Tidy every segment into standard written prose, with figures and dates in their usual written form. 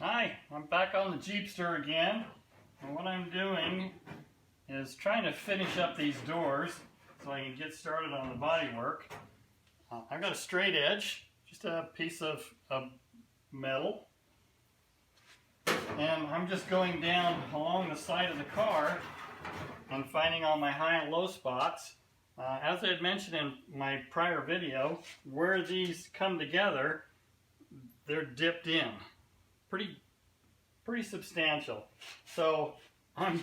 Hi, I'm back on the Jeepster again, and what I'm doing is trying to finish up these doors so I can get started on the body work. I've got a straight edge, just a piece of metal, and I'm just going down along the side of the car and finding all my high and low spots. As I had mentioned in my prior video, where these come together, they're dipped in. Pretty substantial. So I'm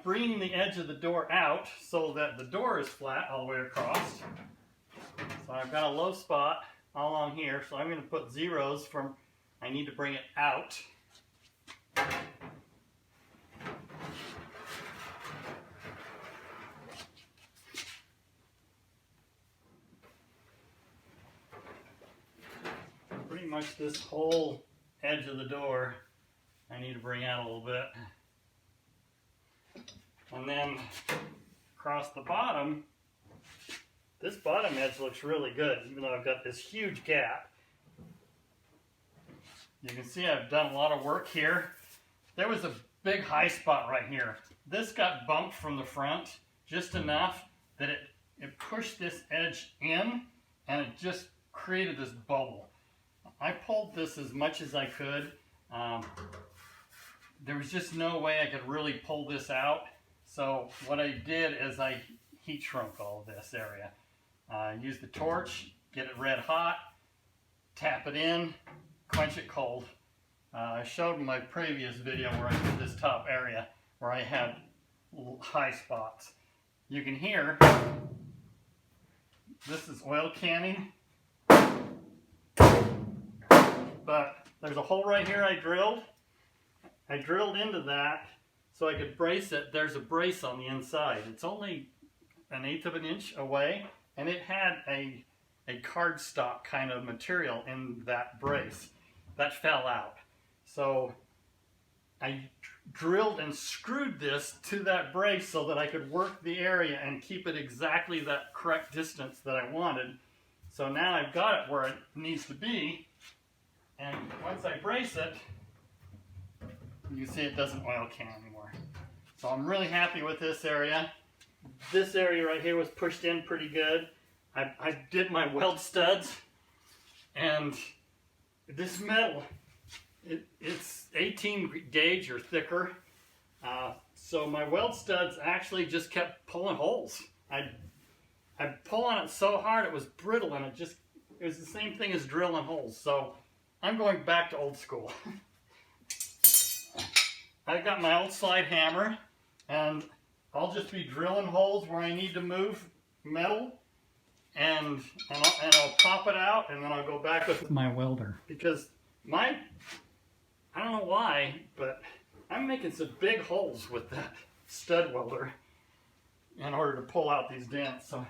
bringing the edge of the door out so that the door is flat all the way across. So I've got a low spot all along here, so I'm going to put zeros from, I need to bring it out. Pretty much this whole edge of the door I need to bring out a little bit. And then across the bottom, this bottom edge looks really good, even though I've got this huge gap. You can see I've done a lot of work here. There was a big high spot right here. This got bumped from the front just enough that it pushed this edge in, and it just created this bubble. I pulled this as much as I could. There was just no way I could really pull this out. So what I did is I heat shrunk all of this area. Use the torch, get it red hot, tap it in, quench it cold. I showed in my previous video where I did this top area where I had high spots. You can hear this is oil canning. But there's a hole right here I drilled. I drilled into that so I could brace it. There's a brace on the inside. It's only 1/8 of an inch away, and it had a cardstock kind of material in that brace. That fell out. So I drilled and screwed this to that brace so that I could work the area and keep it exactly that correct distance that I wanted. So now I've got it where it needs to be. And once I brace it, you can see it doesn't oil can anymore. So I'm really happy with this area. This area right here was pushed in pretty good. I did my weld studs, and this metal, it's 18 gauge or thicker. So my weld studs actually just kept pulling holes. I'd pull on it so hard it was brittle, and it was the same thing as drilling holes. So I'm going back to old school. I've got my old slide hammer, and I'll just be drilling holes where I need to move metal, and I'll pop it out, and then I'll go back with my welder. Because I don't know why, but I'm making some big holes with that stud welder in order to pull out these dents. So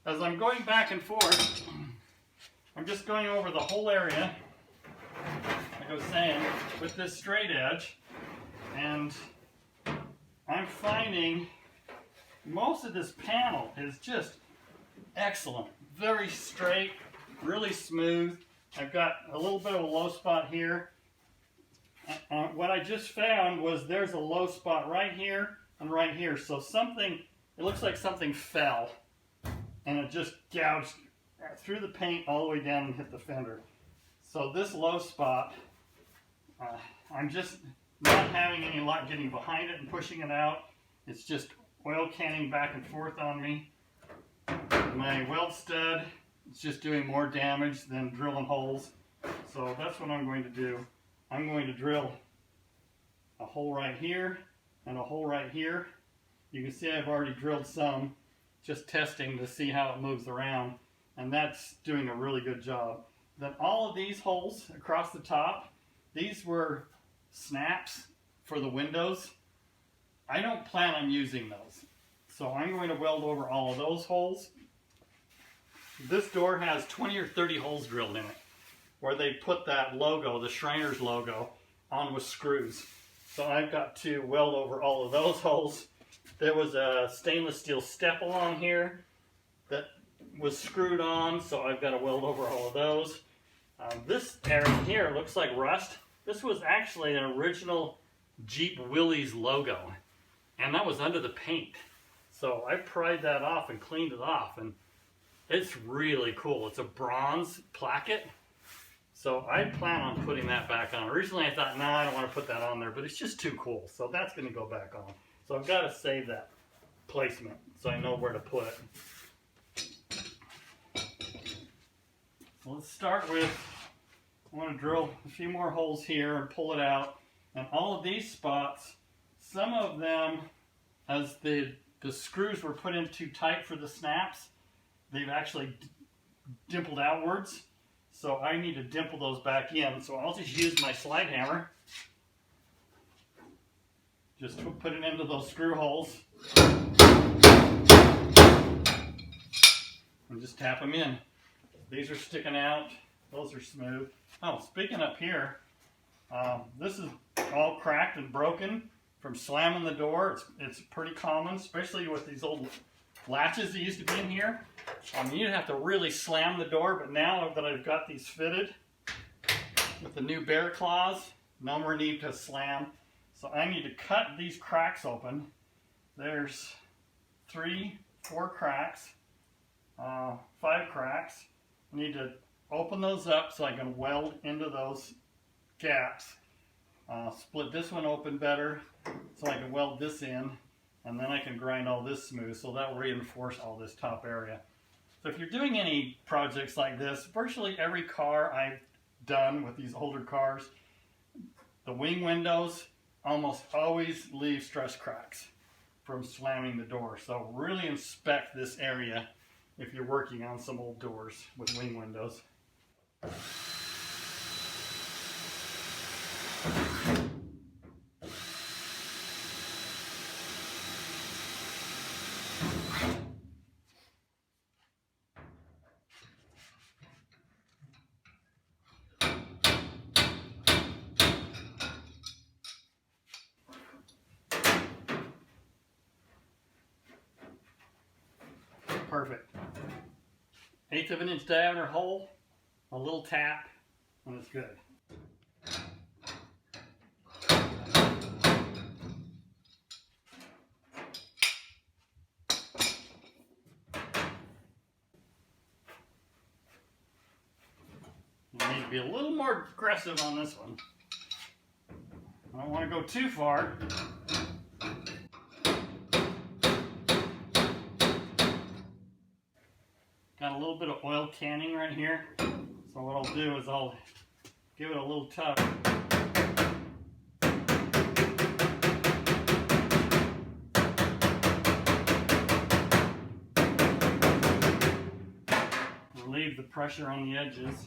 as I'm going back and forth, I'm just going over the whole area, like I was saying, with this straight edge, and I'm finding most of this panel is just excellent. Very straight, really smooth. I've got a little bit of a low spot here. What I just found was there's a low spot right here and right here. So it looks like something fell, and it just gouged through the paint all the way down and hit the fender. So this low spot, I'm just not having any luck getting behind it and pushing it out. It's just oil canning back and forth on me. My weld stud is just doing more damage than drilling holes. So that's what I'm going to do. I'm going to drill a hole right here and a hole right here. You can see I've already drilled some, just testing to see how it moves around, and that's doing a really good job. Then all of these holes across the top, these were snaps for the windows. I don't plan on using those, so I'm going to weld over all of those holes. This door has 20 or 30 holes drilled in it, where they put that logo, the Shriner's logo, on with screws. So I've got to weld over all of those holes. There was a stainless steel step along here that was screwed on, so I've got to weld over all of those. This area here looks like rust. This was actually an original Jeep Willys logo, and that was under the paint. So I pried that off and cleaned it off, and it's really cool. It's a bronze placket. So I plan on putting that back on. Originally I thought, no, I don't want to put that on there, but it's just too cool. So that's going to go back on. So I've got to save that placement so I know where to put it. So let's start with, I want to drill a few more holes here and pull it out. And all of these spots, some of them, as the screws were put in too tight for the snaps, they've actually dimpled outwards. So I need to dimple those back in. So I'll just use my slide hammer. Just to put it into those screw holes. And just tap them in. These are sticking out. Those are smooth. Oh, speaking up here, this is all cracked and broken from slamming the door. It's pretty common, especially with these old latches that used to be in here. You'd have to really slam the door, but now that I've got these fitted with the new bear claws, no more need to slam. So I need to cut these cracks open. There's 3, 4 cracks, 5 cracks. I need to open those up so I can weld into those gaps. Split this one open better so I can weld this in, and then I can grind all this smooth, so that will reinforce all this top area. So if you're doing any projects like this, virtually every car I've done with these older cars, the wing windows almost always leave stress cracks from slamming the door. So really inspect this area if you're working on some old doors with wing windows. Perfect. 1/8 of an inch diameter hole, a little tap, and it's good. You need to be a little more aggressive on this one. I don't want to go too far. Got a little bit of oil canning right here. So what I'll do is I'll give it a little tug. Relieve the pressure on the edges.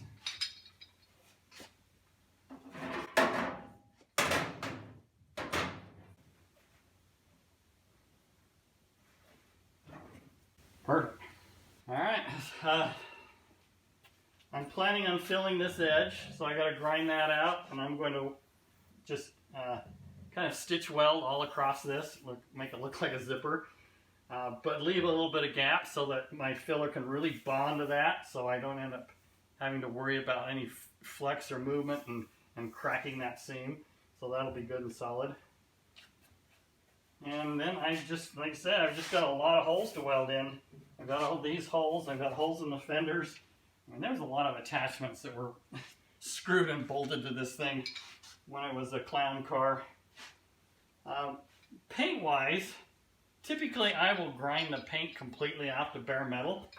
Perfect. All right, I'm planning on filling this edge, so I got to grind that out, and I'm going to just kind of stitch weld all across this, make it look like a zipper, but leave a little bit of gap so that my filler can really bond to that, so I don't end up having to worry about any flex or movement and cracking that seam. So that'll be good and solid. And then I just, like I said, I've just got a lot of holes to weld in. I've got all these holes, I've got holes in the fenders. I mean, there's a lot of attachments that were screwed and bolted to this thing when it was a clown car. Paint-wise, typically I will grind the paint completely off the bare metal.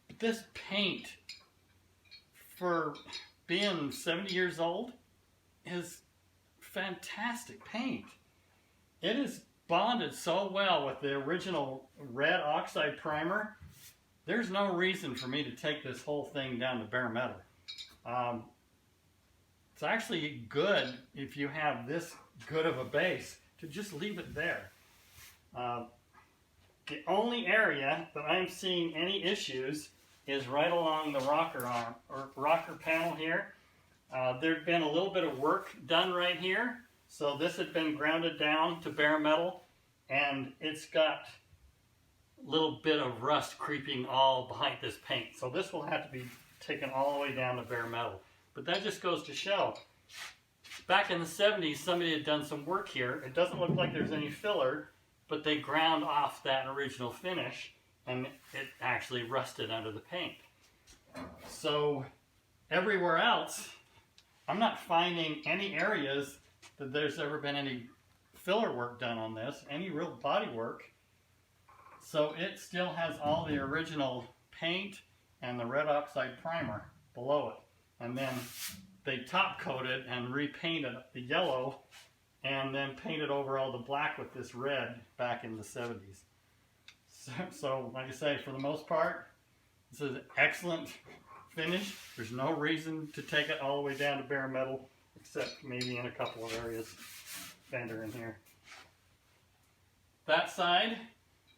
But this paint, for being 70 years old, is fantastic paint. It is bonded so well with the original red oxide primer. There's no reason for me to take this whole thing down to bare metal. It's actually good if you have this good of a base to just leave it there. The only area that I'm seeing any issues is right along the rocker arm or rocker panel here. There'd been a little bit of work done right here. So this had been grounded down to bare metal, and it's got a little bit of rust creeping all behind this paint. So this will have to be taken all the way down to bare metal. But that just goes to show, back in the 70s, somebody had done some work here. It doesn't look like there's any filler, but they ground off that original finish, and it actually rusted under the paint. So everywhere else, I'm not finding any areas that there's ever been any filler work done on this, any real body work. So it still has all the original paint and the red oxide primer below it. And then they top coated and repainted the yellow and then painted over all the black with this red back in the 70s. So like I say, for the most part, this is an excellent finish. There's no reason to take it all the way down to bare metal, except maybe in a couple of areas. Fender in here. That side,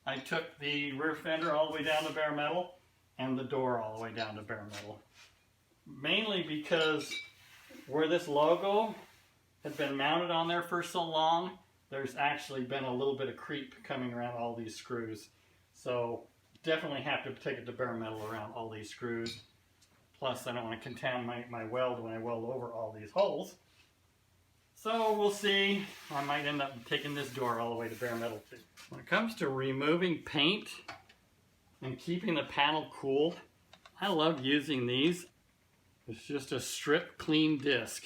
I took the rear fender all the way down to bare metal and the door all the way down to bare metal. Mainly because where this logo had been mounted on there for so long, there's actually been a little bit of creep coming around all these screws. So definitely have to take it to bare metal around all these screws. Plus I don't want to contaminate my weld when I weld over all these holes. So we'll see. I might end up taking this door all the way to bare metal too. When it comes to removing paint and keeping the panel cool, I love using these. It's just a strip clean disc.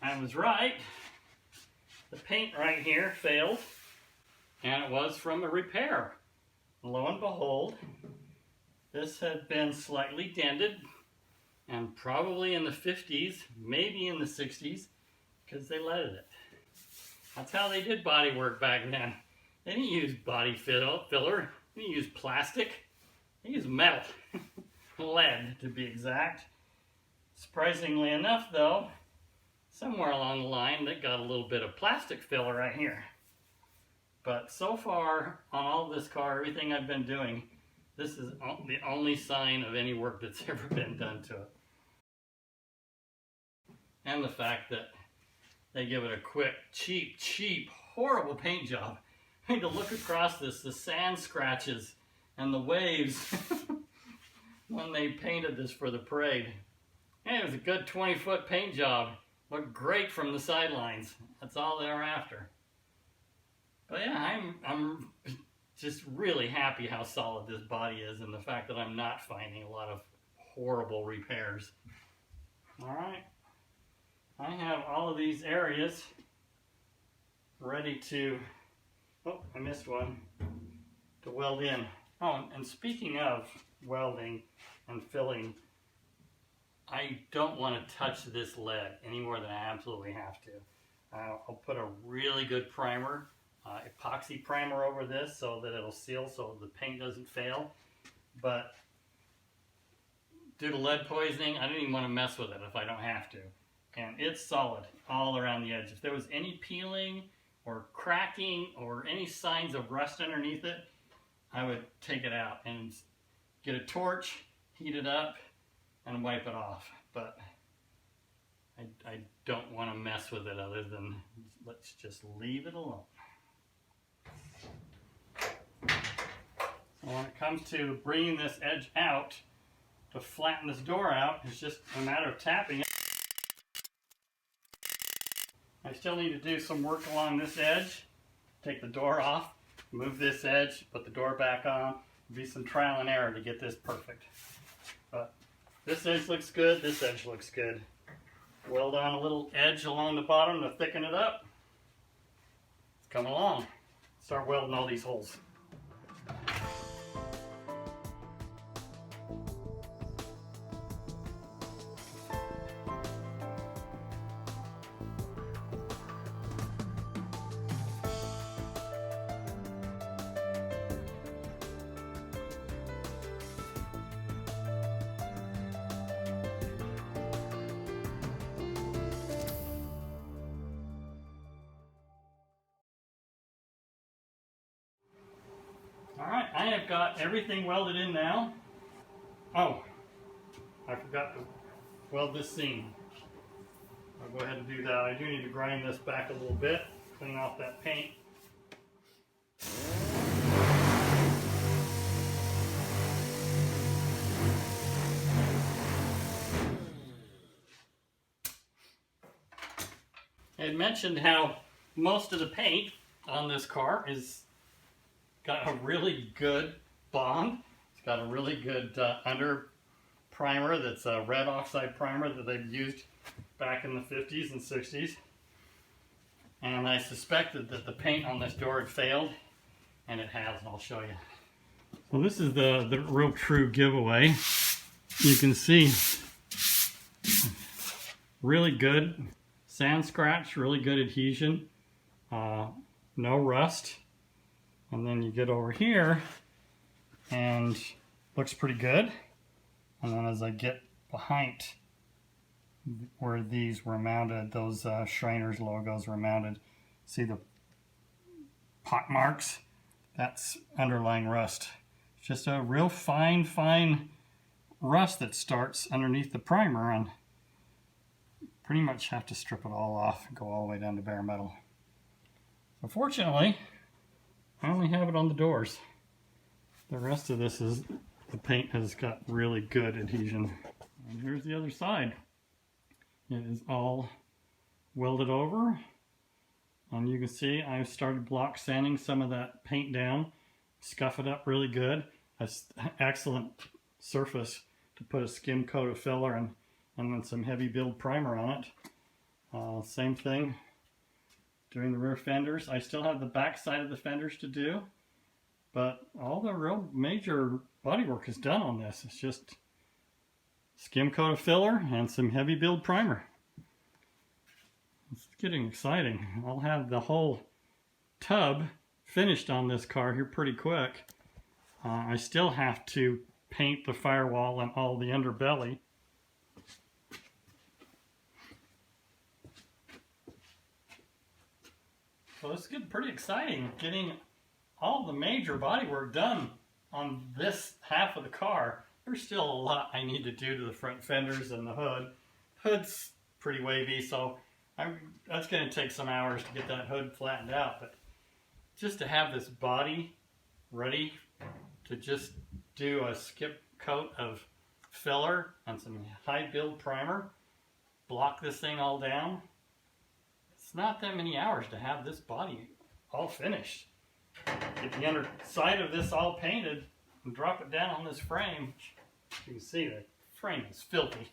I was right. The paint right here failed, and it was from a repair. Lo and behold, this had been slightly dented, and probably in the 50s, maybe in the 60s, because they leaded it. That's how they did body work back then. They didn't use body filler, they didn't use plastic, they used metal. Lead, to be exact. Surprisingly enough, though, somewhere along the line, they got a little bit of plastic filler right here. But so far, on all this car, everything I've been doing, this is the only sign of any work that's ever been done to it. And the fact that they give it a quick, cheap, horrible paint job. I mean, to look across this, the sand scratches and the waves when they painted this for the parade. And it was a good 20-foot paint job. Looked great from the sidelines. That's all they're after. But yeah, I'm just really happy how solid this body is, and the fact that I'm not finding a lot of horrible repairs. Alright, I have all of these areas ready to, oh, I missed one, to weld in. Oh, and speaking of welding and filling, I don't want to touch this lead any more than I absolutely have to. I'll put a really good primer, epoxy primer over this so that it'll seal so the paint doesn't fail. But due to lead poisoning, I don't even want to mess with it if I don't have to. And it's solid all around the edge. If there was any peeling or cracking or any signs of rust underneath it, I would take it out and get a torch, heat it up, and wipe it off. But I don't want to mess with it other than let's just leave it alone. So when it comes to bringing this edge out, to flatten this door out, it's just a matter of tapping it. I still need to do some work along this edge. Take the door off, move this edge, put the door back on. It'll be some trial and error to get this perfect. But this edge looks good, this edge looks good. Weld on a little edge along the bottom to thicken it up. It's coming along. Start welding all these holes. Alright, I have got everything welded in now. Oh, I forgot to weld this seam. I'll go ahead and do that. I do need to grind this back a little bit, clean off that paint. I had mentioned how most of the paint on this car is got a really good bond. It's got a really good under primer that's a red oxide primer that they've used back in the 50s and 60s. And I suspected that the paint on this door had failed, and it has, and I'll show you. Well, this is the real true giveaway. You can see really good sand scratch, really good adhesion, no rust. And then you get over here and looks pretty good. And then as I get behind where these were mounted, those Shriners logos were mounted, see the pot marks? That's underlying rust. It's just a real fine rust that starts underneath the primer, and pretty much have to strip it all off and go all the way down to bare metal. So fortunately, I only have it on the doors. The rest of this is, the paint has got really good adhesion. And here's the other side. It is all welded over. And you can see I've started block sanding some of that paint down, scuff it up really good. That's excellent surface to put a skim coat of filler and then some heavy build primer on it. Same thing doing the rear fenders. I still have the back side of the fenders to do, but all the real major bodywork is done on this. It's just skim coat of filler and some heavy build primer. It's getting exciting. I'll have the whole tub finished on this car here pretty quick. I still have to paint the firewall and all the underbelly. So this is getting pretty exciting, getting all the major bodywork done on this half of the car. There's still a lot I need to do to the front fenders and the hood. Hood's pretty wavy, so that's going to take some hours to get that hood flattened out. But just to have this body ready to just do a skip coat of filler and some high build primer, block this thing all down. It's not that many hours to have this body all finished. Get the underside of this all painted and drop it down on this frame. You can see the frame is filthy.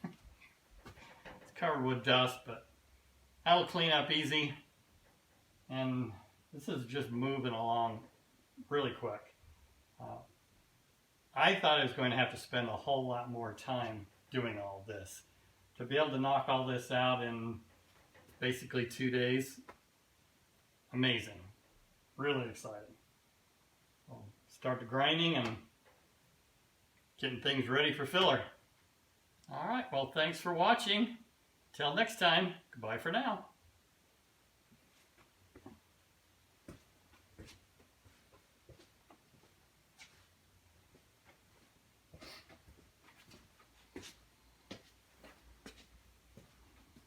It's covered with dust, but that'll clean up easy. And this is just moving along really quick. I thought I was going to have to spend a whole lot more time doing all this. To be able to knock all this out in basically 2 days, amazing. Really exciting. I'll start the grinding and getting things ready for filler. Alright, well, thanks for watching. Till next time, goodbye for now.